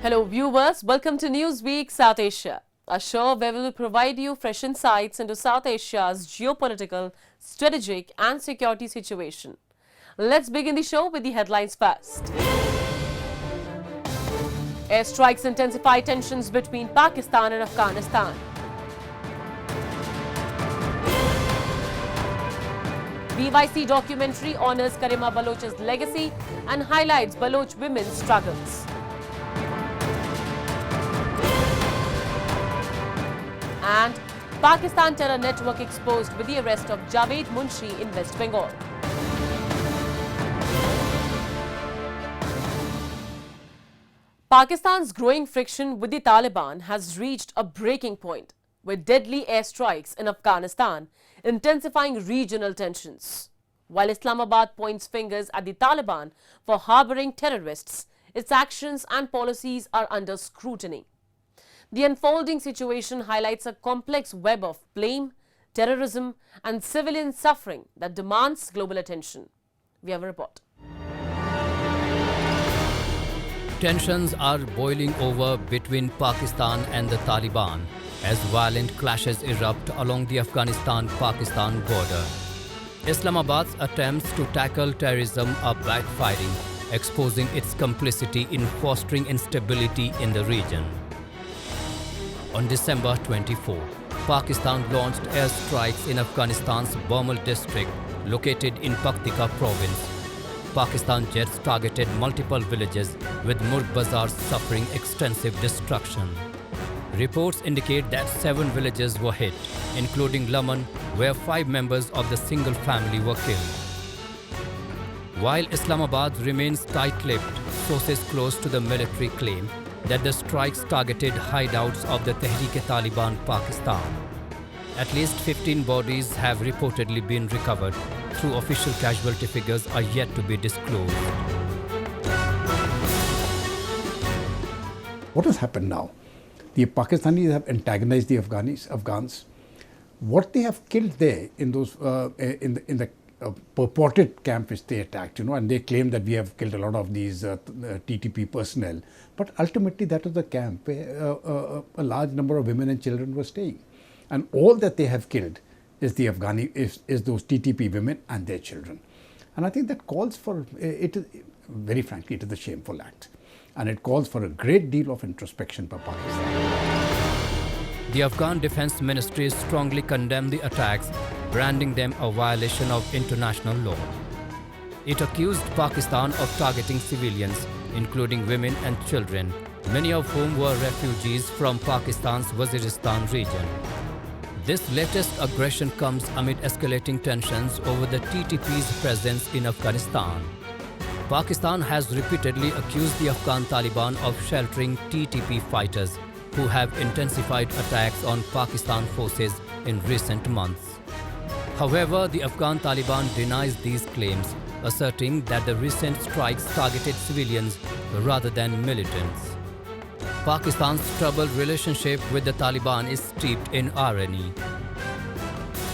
Hello viewers, welcome to Newsweek South Asia, a show where we will provide you fresh insights into South Asia's geopolitical, strategic and security situation. Let's begin the show with the headlines first. Airstrikes intensify tensions between Pakistan and Afghanistan. BYC documentary honors Karima Baloch's legacy and highlights Baloch women's struggles. And Pakistan terror network exposed with the arrest of Javed Munshi in West Bengal. Pakistan's growing friction with the Taliban has reached a breaking point, with deadly airstrikes in Afghanistan intensifying regional tensions. While Islamabad points fingers at the Taliban for harboring terrorists, its actions and policies are under scrutiny. The unfolding situation highlights a complex web of blame, terrorism and civilian suffering that demands global attention. We have a report. Tensions are boiling over between Pakistan and the Taliban as violent clashes erupt along the Afghanistan-Pakistan border. Islamabad's attempts to tackle terrorism are backfiring, exposing its complicity in fostering instability in the region. On December 24, Pakistan launched airstrikes in Afghanistan's Burmal district, located in Paktika province. Pakistan jets targeted multiple villages, with Murg Bazar suffering extensive destruction. Reports indicate that 7 villages were hit, including Laman, where 5 members of the single family were killed. While Islamabad remains tight-lipped, sources close to the military claim that the strikes targeted hideouts of the Tehreek-e-Taliban Pakistan. At least 15 bodies have reportedly been recovered, though official casualty figures are yet to be disclosed. What has happened now? The Pakistanis have antagonized the Afghans. What they have killed there in those in the purported camp which they attacked, and they claim that we have killed a lot of these TTP personnel. But ultimately, that was the camp where a large number of women and children were staying, and all that they have killed is the is those TTP women and their children. And I think that calls for it. Very frankly, it is a shameful act, and it calls for a great deal of introspection by Pakistan. The Afghan Defense Ministry strongly condemned the attacks, branding them a violation of international law. It accused Pakistan of targeting civilians, including women and children, many of whom were refugees from Pakistan's Waziristan region. This latest aggression comes amid escalating tensions over the TTP's presence in Afghanistan. Pakistan has repeatedly accused the Afghan Taliban of sheltering TTP fighters, who have intensified attacks on Pakistan forces in recent months. However, the Afghan Taliban denies these claims, asserting that the recent strikes targeted civilians rather than militants. Pakistan's troubled relationship with the Taliban is steeped in irony.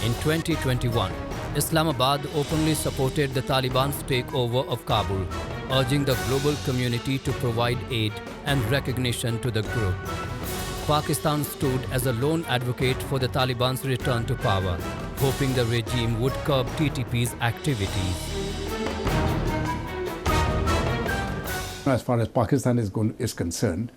In 2021, Islamabad openly supported the Taliban's takeover of Kabul, urging the global community to provide aid and recognition to the group. Pakistan stood as a lone advocate for the Taliban's return to power, hoping the regime would curb TTP's activities. As far as Pakistan is concerned,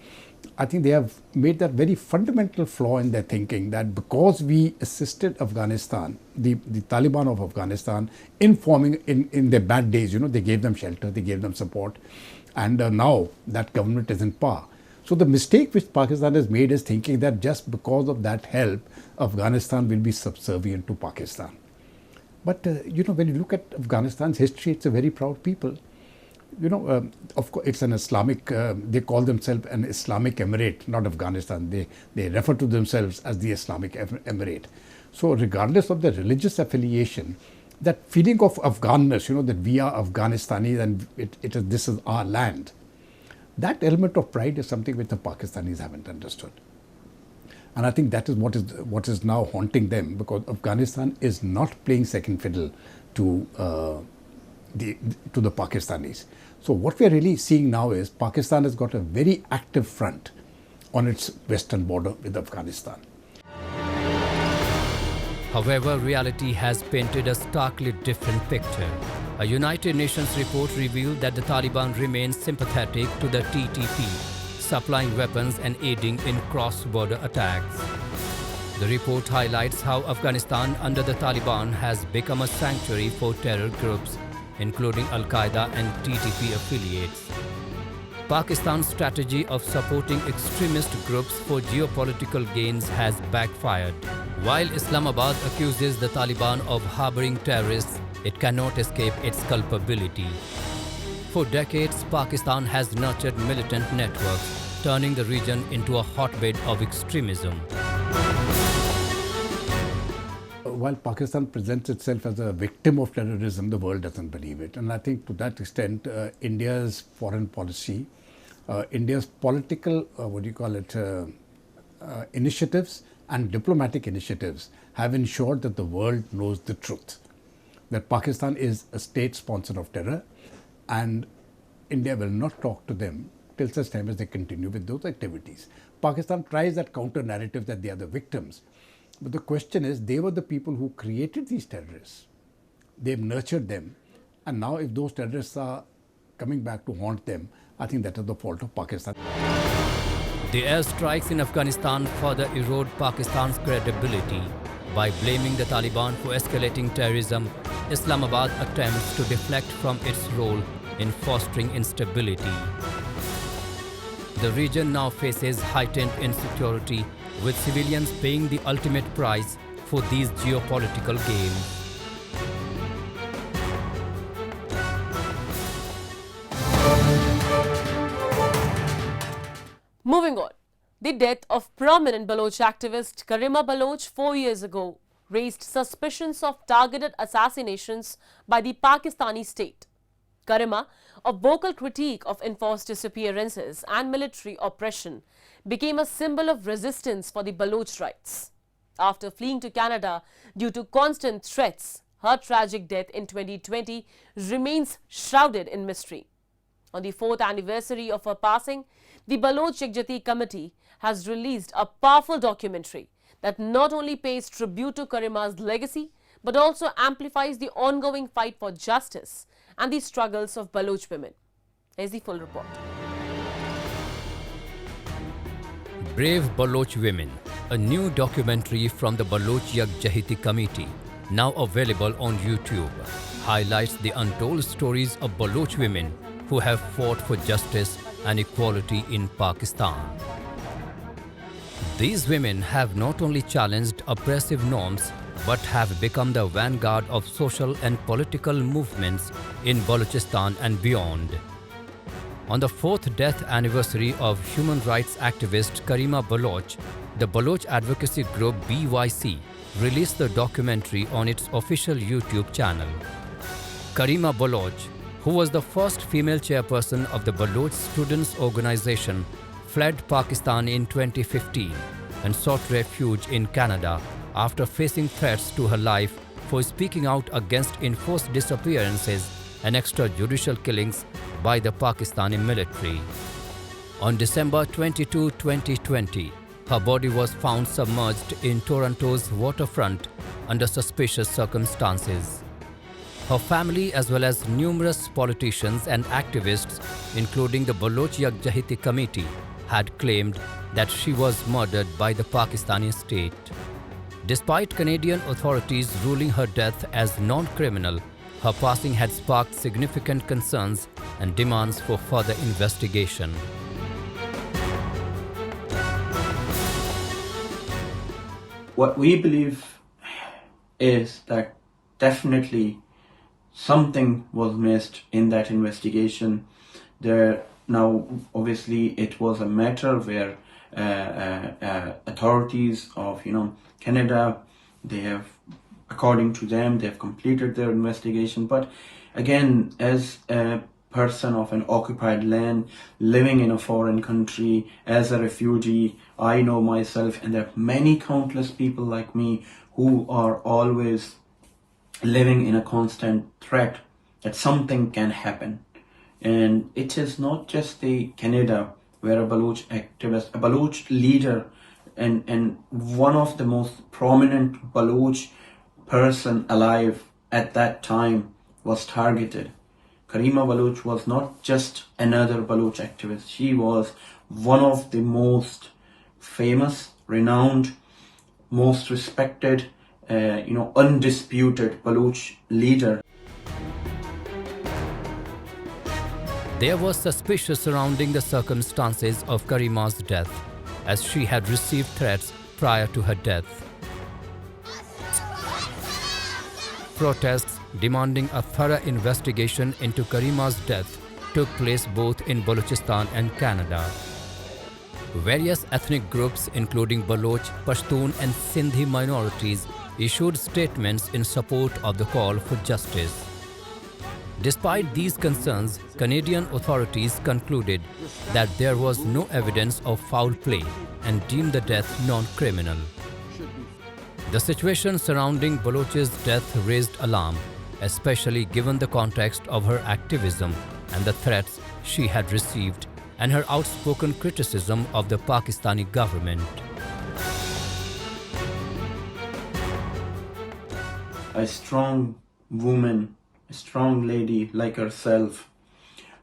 I think they have made that very fundamental flaw in their thinking, that because we assisted Afghanistan, the Taliban of Afghanistan, in forming in their bad days, they gave them shelter, they gave them support, and now that government is in power. So the mistake which Pakistan has made is thinking that just because of that help, Afghanistan will be subservient to Pakistan. But when you look at Afghanistan's history, it's a very proud people. Of course, it's an Islamic, they call themselves an Islamic Emirate, not Afghanistan. They refer to themselves as the Islamic Emirate. So regardless of the religious affiliation, that feeling of Afghanness, that we are Afghanistan and this is our land, that element of pride is something which the Pakistanis haven't understood. And I think that is what is now haunting them, because Afghanistan is not playing second fiddle to the Pakistanis. So what we are really seeing now is Pakistan has got a very active front on its western border with Afghanistan. However, reality has painted a starkly different picture. A United Nations report revealed that the Taliban remains sympathetic to the TTP, supplying weapons and aiding in cross-border attacks. The report highlights how Afghanistan under the Taliban has become a sanctuary for terror groups, including Al-Qaeda and TTP affiliates. Pakistan's strategy of supporting extremist groups for geopolitical gains has backfired. While Islamabad accuses the Taliban of harboring terrorists, it cannot escape its culpability. For decades, Pakistan has nurtured militant networks, turning the region into a hotbed of extremism. While Pakistan presents itself as a victim of terrorism, the world doesn't believe it. And I think to that extent, India's foreign policy, India's political, initiatives and diplomatic initiatives have ensured that the world knows the truth, that Pakistan is a state sponsor of terror, and India will not talk to them till such time as they continue with those activities. Pakistan tries that counter narrative that they are the victims. But the question is, they were the people who created these terrorists. They've nurtured them. And now if those terrorists are coming back to haunt them, I think that is the fault of Pakistan. The airstrikes in Afghanistan further erode Pakistan's credibility. By blaming the Taliban for escalating terrorism, Islamabad attempts to deflect from its role in fostering instability. The region now faces heightened insecurity, with civilians paying the ultimate price for these geopolitical gains. Moving on, the death of prominent Baloch activist Karima Baloch 4 years ago raised suspicions of targeted assassinations by the Pakistani state. Karima, a vocal critique of enforced disappearances and military oppression, became a symbol of resistance for the Baloch rights. After fleeing to Canada due to constant threats, her tragic death in 2020 remains shrouded in mystery. On the 4th anniversary of her passing, the Baloch Yakjehti Committee has released a powerful documentary that not only pays tribute to Karima's legacy, but also amplifies the ongoing fight for justice and the struggles of Baloch women. Here's the full report. Brave Baloch Women, a new documentary from the Baloch Yakjehti Committee, now available on YouTube, highlights the untold stories of Baloch women who have fought for justice and equality in Pakistan. These women have not only challenged oppressive norms, but have become the vanguard of social and political movements in Balochistan and beyond. On the 4th death anniversary of human rights activist Karima Baloch, the Baloch advocacy group BYC released the documentary on its official YouTube channel. Karima Baloch, who was the first female chairperson of the Baloch Students' Organization, fled Pakistan in 2015 and sought refuge in Canada after facing threats to her life for speaking out against enforced disappearances and extrajudicial killings by the Pakistani military. On December 22, 2020, her body was found submerged in Toronto's waterfront under suspicious circumstances. Her family, as well as numerous politicians and activists, including the Baloch Yakjehti Committee, had claimed that she was murdered by the Pakistani state. Despite Canadian authorities ruling her death as non-criminal, her passing had sparked significant concerns and demands for further investigation. What we believe is that definitely something was missed in that investigation. Now, obviously, it was a matter where authorities of Canada, they have, according to them, they have completed their investigation. But again, as a person of an occupied land, living in a foreign country, as a refugee, I know myself, and there are many countless people like me who are always living in a constant threat that something can happen. And it is not just the Canada where a Baloch activist, a Baloch leader, and one of the most prominent Baloch person alive at that time was targeted. Karima Baloch was not just another Baloch activist. She was one of the most famous, renowned, most respected, undisputed Baloch leader. There was suspicion surrounding the circumstances of Karima's death, as she had received threats prior to her death. Protests demanding a thorough investigation into Karima's death took place both in Balochistan and Canada. Various ethnic groups, including Baloch, Pashtun and Sindhi minorities, issued statements in support of the call for justice. Despite these concerns, Canadian authorities concluded that there was no evidence of foul play and deemed the death non-criminal. The situation surrounding Baloch's death raised alarm, especially given the context of her activism and the threats she had received and her outspoken criticism of the Pakistani government. A strong woman, a strong lady like herself,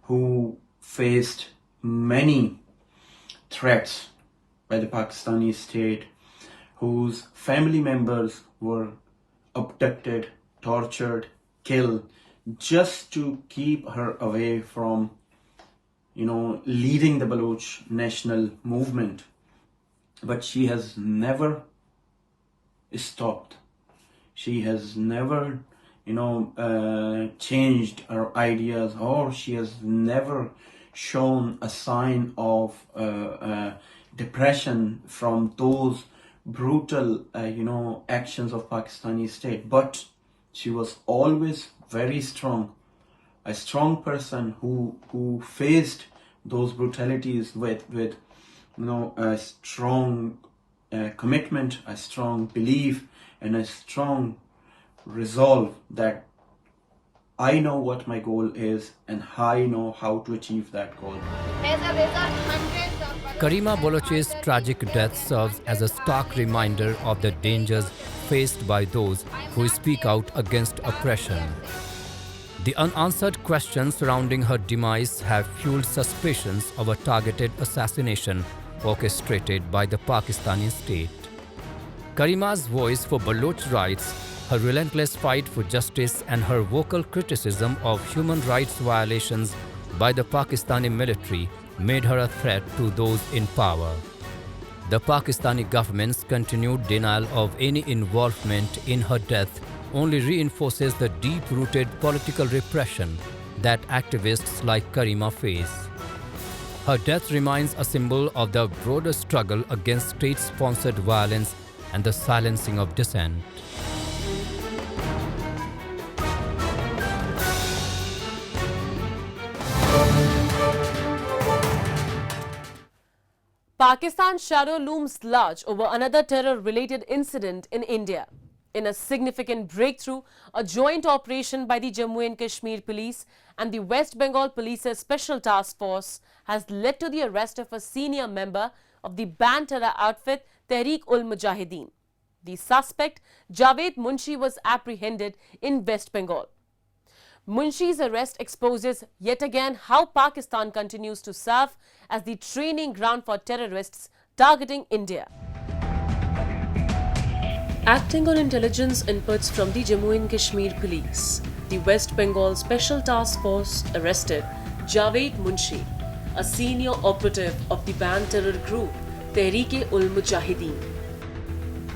who faced many threats by the Pakistani state, whose family members were abducted, tortured, killed, just to keep her away from, leading the Baloch national movement. But she has never stopped. She has never, changed her ideas, or she has never shown a sign of depression from those brutal, actions of Pakistani state. But she was always very strong, a strong person who faced those brutalities with a strong commitment, a strong belief, and a strong resolve that I know what my goal is and I know how to achieve that goal. Karima Baloch's tragic death serves as a stark reminder of the dangers faced by those who speak out against oppression. The unanswered questions surrounding her demise have fueled suspicions of a targeted assassination orchestrated by the Pakistani state. Karima's voice for Baloch rights, her relentless fight for justice and her vocal criticism of human rights violations by the Pakistani military made her a threat to those in power. The Pakistani government's continued denial of any involvement in her death only reinforces the deep-rooted political repression that activists like Karima face. Her death remains a symbol of the broader struggle against state-sponsored violence and the silencing of dissent. Pakistan's shadow looms large over another terror-related incident in India. In a significant breakthrough, a joint operation by the Jammu and Kashmir Police and the West Bengal Police's Special Task Force has led to the arrest of a senior member of the banned terror outfit Tehreek-ul-Mujahideen. The suspect, Javed Munshi, was apprehended in West Bengal. Munshi's arrest exposes yet again how Pakistan continues to serve as the training ground for terrorists targeting India. Acting on intelligence inputs from the Jammu and Kashmir Police, the West Bengal Special Task Force arrested Javed Munshi, a senior operative of the banned terror group Tehreek-ul-Mujahideen.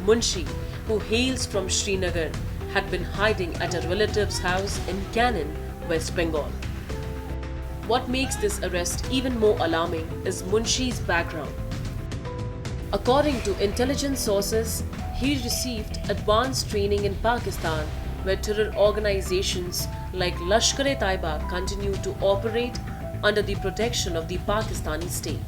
Munshi, who hails from Srinagar, had been hiding at a relative's house in Cannon, West Bengal. What makes this arrest even more alarming is Munshi's background. According to intelligence sources, he received advanced training in Pakistan, where terror organizations like Lashkar-e-Taiba continue to operate under the protection of the Pakistani state.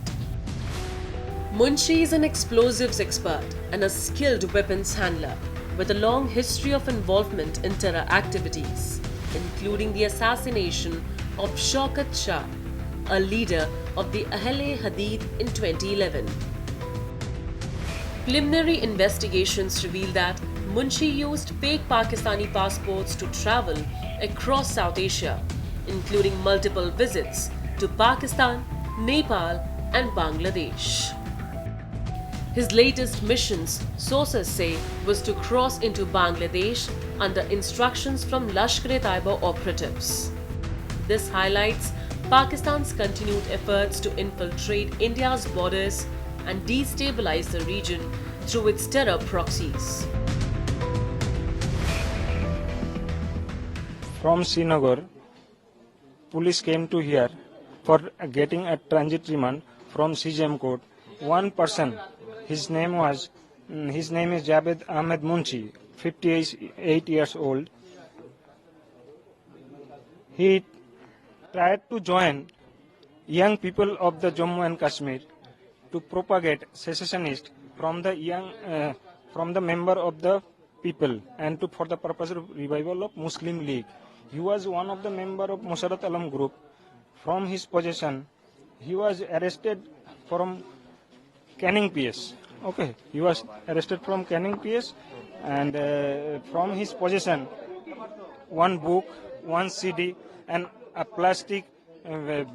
Munshi is an explosives expert and a skilled weapons handler with a long history of involvement in terror activities, including the assassination of Shaukat Shah, a leader of the Ahl-e-Hadith in 2011. Preliminary investigations reveal that Munshi used fake Pakistani passports to travel across South Asia, including multiple visits to Pakistan, Nepal, and Bangladesh. His latest missions, sources say, was to cross into Bangladesh under instructions from Lashkar-e-Taiba operatives. This highlights Pakistan's continued efforts to infiltrate India's borders and destabilize the region through its terror proxies. From Srinagar, police came to here for getting a transit remand from CJM court. One person, his name is Javed Ahmed Munshi, 58 years old. He tried to join young people of the Jammu and Kashmir to propagate secessionists from the member of the people and for the purpose of revival of Muslim League. He was one of the member of Musharat Alam group. From his possession, he was arrested from Canning PS. Okay, he was arrested from Canning PS, and from his possession, one book, one CD, and a plastic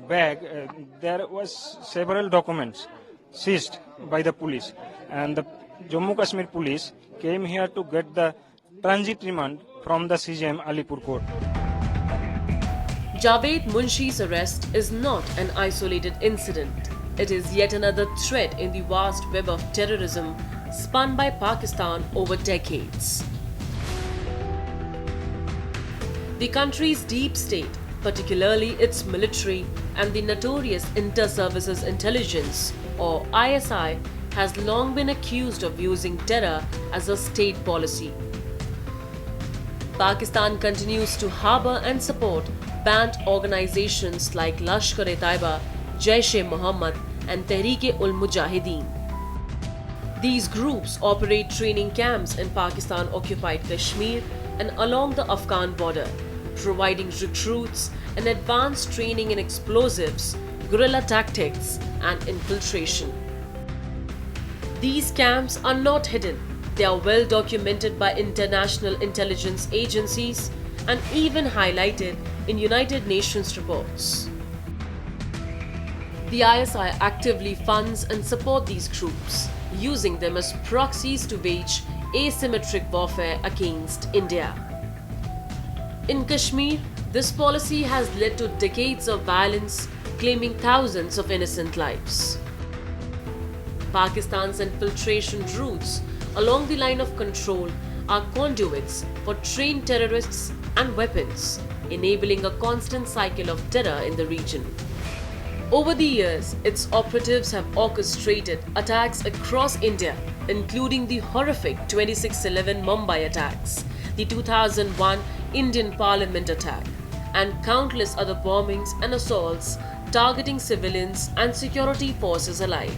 bag. There was several documents seized by the police, and the Jammu Kashmir police came here to get the transit remand from the CJM Alipur court. Javed Munshi's arrest is not an isolated incident. It is yet another thread in the vast web of terrorism spun by Pakistan over decades. The country's deep state, particularly its military and the notorious Inter-Services Intelligence or ISI, has long been accused of using terror as a state policy. Pakistan continues to harbor and support banned organizations like Lashkar-e-Taiba, Jaish-e-Mohammed and Tehreek-ul-Mujahideen. These groups operate training camps in Pakistan-occupied Kashmir and along the Afghan border, providing recruits and advanced training in explosives, guerrilla tactics and infiltration. These camps are not hidden. They are well documented by international intelligence agencies and even highlighted in United Nations reports. The ISI actively funds and supports these groups, using them as proxies to wage asymmetric warfare against India. In Kashmir, this policy has led to decades of violence, claiming thousands of innocent lives. Pakistan's infiltration routes along the line of control are conduits for trained terrorists and weapons, enabling a constant cycle of terror in the region. Over the years, its operatives have orchestrated attacks across India, including the horrific 26/11 Mumbai attacks, the 2001 Indian Parliament attack, and countless other bombings and assaults targeting civilians and security forces alike.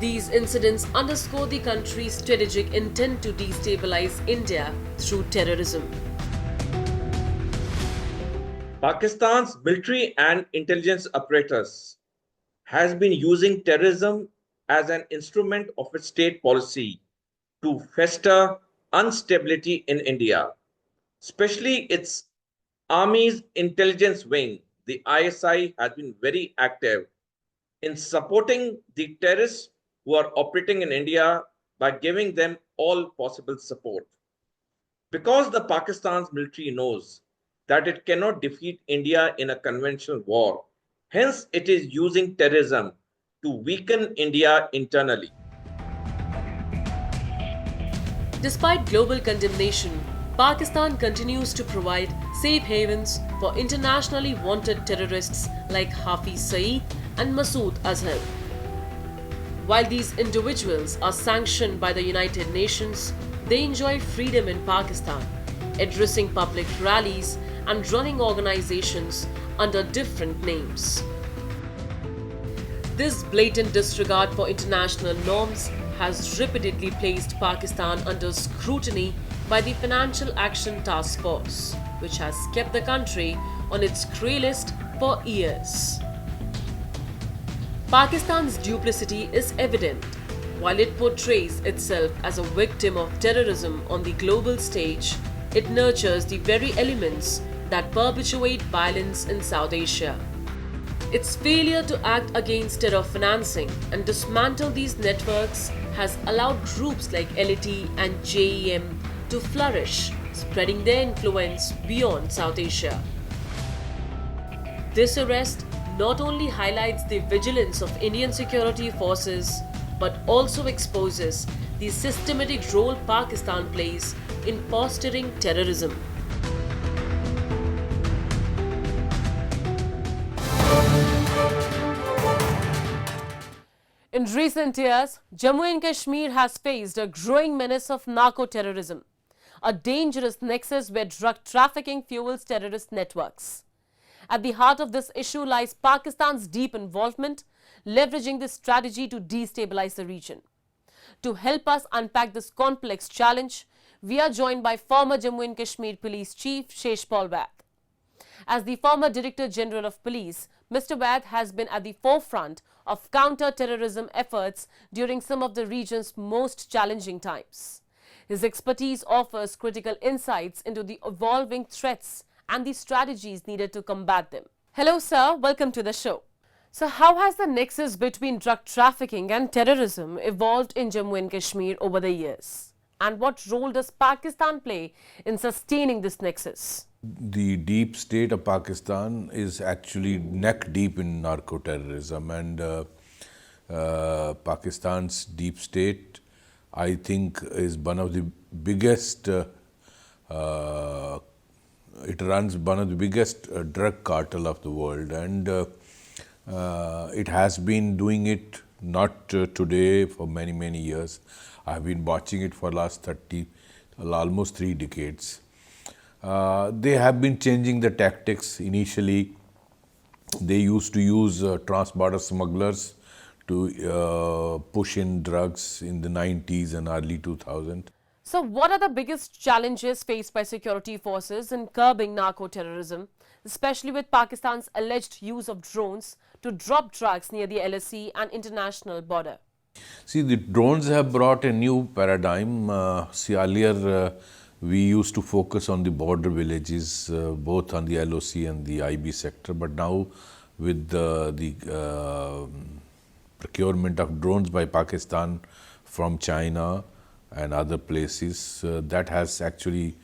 These incidents underscore the country's strategic intent to destabilize India through terrorism. Pakistan's military and intelligence apparatus has been using terrorism as an instrument of its state policy to foster instability in India, especially its army's intelligence wing. The ISI has been very active in supporting the terrorists who are operating in India by giving them all possible support. Because the Pakistan's military knows that it cannot defeat India in a conventional war, hence it is using terrorism to weaken India internally. Despite global condemnation, Pakistan continues to provide safe havens for internationally wanted terrorists like Hafiz Saeed and Masood Azhar. While these individuals are sanctioned by the United Nations, they enjoy freedom in Pakistan, addressing public rallies and running organizations under different names. This blatant disregard for international norms has repeatedly placed Pakistan under scrutiny by the Financial Action Task Force, which has kept the country on its grey list for years. Pakistan's duplicity is evident. While it portrays itself as a victim of terrorism on the global stage, it nurtures the very elements that perpetuate violence in South Asia. Its failure to act against terror financing and dismantle these networks has allowed groups like LAT and JEM to flourish, spreading their influence beyond South Asia. This arrest not only highlights the vigilance of Indian security forces, but also exposes the systematic role Pakistan plays in fostering terrorism. In recent years, Jammu and Kashmir has faced a growing menace of narco-terrorism, a dangerous nexus where drug trafficking fuels terrorist networks. At the heart of this issue lies Pakistan's deep involvement, leveraging this strategy to destabilize the region. To help us unpack this complex challenge, we are joined by former Jammu and Kashmir Police Chief Sheshpal Vaid. As the former Director General of Police, Mr. Vaid has been at the forefront of counter-terrorism efforts during some of the region's most challenging times. His expertise offers critical insights into the evolving threats and the strategies needed to combat them. Hello, sir. Welcome to the show. So, how has the nexus between drug trafficking and terrorism evolved in Jammu and Kashmir over the years? And what role does Pakistan play in sustaining this nexus? The deep state of Pakistan is actually neck deep in narco-terrorism, and Pakistan's deep state, I think, is one of the biggest, it runs one of the biggest drug cartel of the world, and it has been doing it not today, for many, many years. I've been watching it for last almost 3 decades. They have been changing the tactics. Initially, they used to use trans-border smugglers to push in drugs in the 90s and early 2000s. So, what are the biggest challenges faced by security forces in curbing narco-terrorism, especially with Pakistan's alleged use of drones to drop drugs near the LSE and international border? See, the drones have brought a new paradigm. Earlier, we used to focus on the border villages, both on the LOC and the IB sector, but now with the procurement of drones by Pakistan from China and other places, that has actually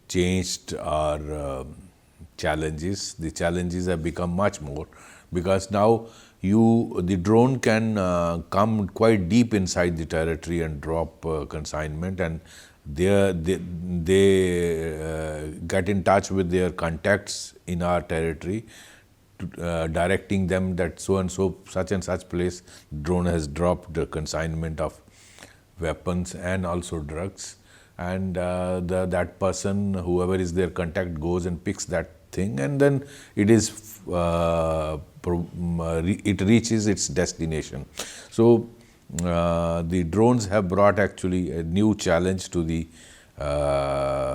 changed our challenges. The challenges have become much more, because now the drone can come quite deep inside the territory and drop consignment, and they get in touch with their contacts in our territory, directing them that so and so, such and such place, drone has dropped the consignment of weapons and also drugs, and that person, whoever is their contact, goes and picks that thing, and then it reaches its destination. So the drones have brought actually a new challenge to the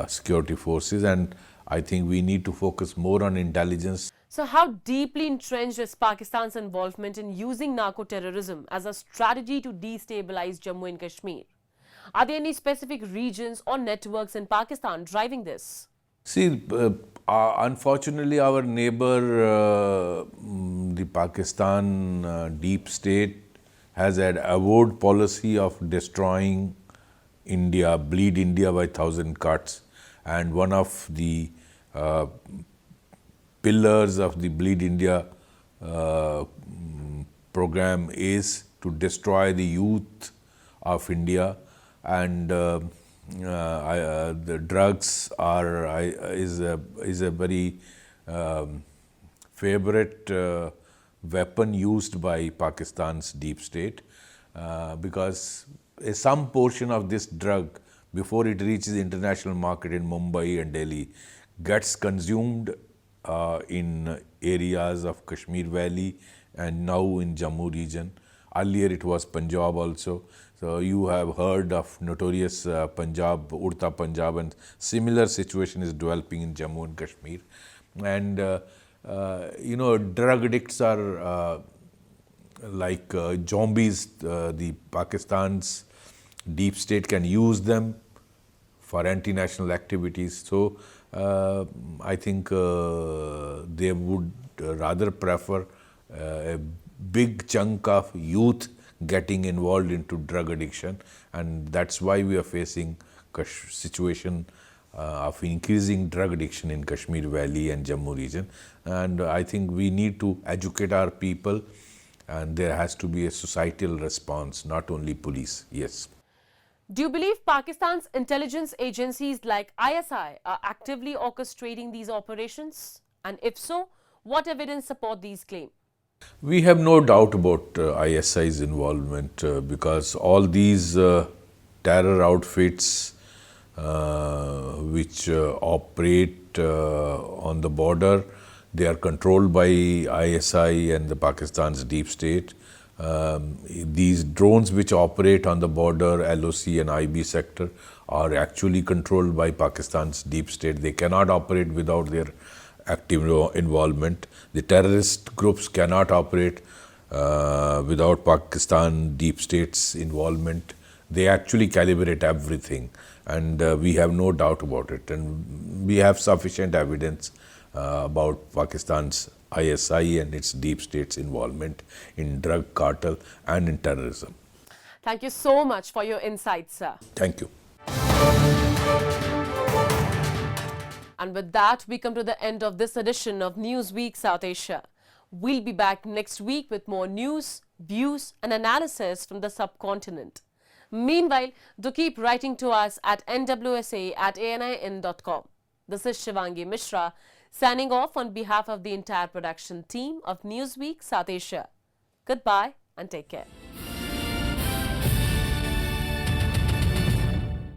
security forces, and I think we need to focus more on intelligence. So, how deeply entrenched is Pakistan's involvement in using narco-terrorism as a strategy to destabilize Jammu and Kashmir? Are there any specific regions or networks in Pakistan driving this? See, unfortunately, our neighbor, the Pakistan deep state, has an avowed policy of destroying India, bleed India by 1,000 cuts. And one of the pillars of the Bleed India program is to destroy the youth of India, and the drugs is a very favorite weapon used by Pakistan's deep state, because some portion of this drug, before it reaches the international market in Mumbai and Delhi, gets consumed in areas of Kashmir Valley and now in Jammu region. Earlier it was Punjab also. So you have heard of notorious Punjab, Urta Punjab, and similar situation is developing in Jammu and Kashmir. And drug addicts are like zombies. The Pakistan's deep state can use them for anti-national activities. So I think they would rather prefer a big chunk of youth getting involved into drug addiction, and that's why we are facing situation of increasing drug addiction in Kashmir Valley and Jammu region. And I think we need to educate our people, and there has to be a societal response, not only police. Yes. Do you believe Pakistan's intelligence agencies like ISI are actively orchestrating these operations? And if so, what evidence support these claims? We have no doubt about ISI's involvement because all these terror outfits which operate on the border, they are controlled by ISI and the Pakistan's deep state. These drones which operate on the border, LOC and IB sector, are actually controlled by Pakistan's deep state. They cannot operate without their active involvement. The terrorist groups cannot operate without Pakistan deep state's involvement. They actually calibrate everything, and we have no doubt about it. And we have sufficient evidence about Pakistan's ISI and its deep state's involvement in drug cartel and in terrorism. Thank you so much for your insights, sir. Thank you. And with that, we come to the end of this edition of Newsweek South Asia. We'll be back next week with more news, views and analysis from the subcontinent. Meanwhile, do keep writing to us at nwsa@anin.com. This is Shivangi Mishra signing off on behalf of the entire production team of Newsweek South Asia. Goodbye and take care.